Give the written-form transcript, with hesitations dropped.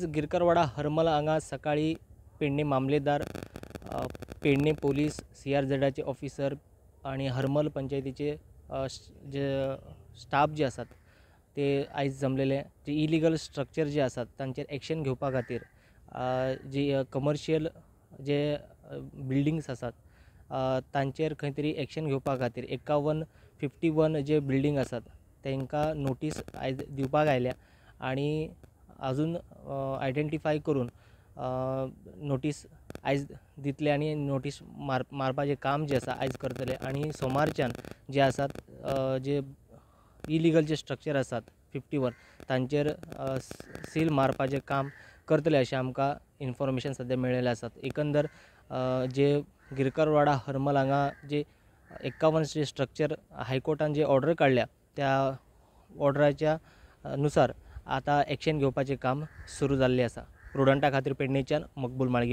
गिरकरवाडा हरमल हांगा सकाळी पेडणे मामलेदार, पेडणे पोलीस, CRZचे ऑफिसर आणि हरमल पंचायतीचे जे स्टाफ जे असतात ते आयज जमलेले जे इलिगल स्ट्रक्चर जे असतात तांचेर एक्शन घेवपा खातीर जी कमर्शियल जे बिल्डिंग्स असतात तांचेर खंय तरी एक्शन घेवपा खातीर 51-51 जे बिल्डिंग असतात तांकां नोटीस आयज दिवपाक आयल्या आणि अजून आयडेंटिफाय करून नोटीस आयज दितले आणि नोटीस मारपाचें काम जे आसा आयज करतले आणि सोमारच्यान जे आसात जे इलिगल जे स्ट्रक्चर आसात 51 तांचेर सील मारपाचें काम करतले अशें आमकां इन्फॉर्मेशन सद्या मेळिल्लें आसात। एकंदर जे गिरकरवाडा हरमल हांगा जे 51 जे स्ट्रक्चर हायकोर्टान जे ऑर्डर काडल्या त्या ऑर्डराच्या नुसार आता एक्शन घेवपाचें काम सुरू जाल्लें आसा। प्रुडंटा खातीर पेडणेच्यान मकबूल माळगी।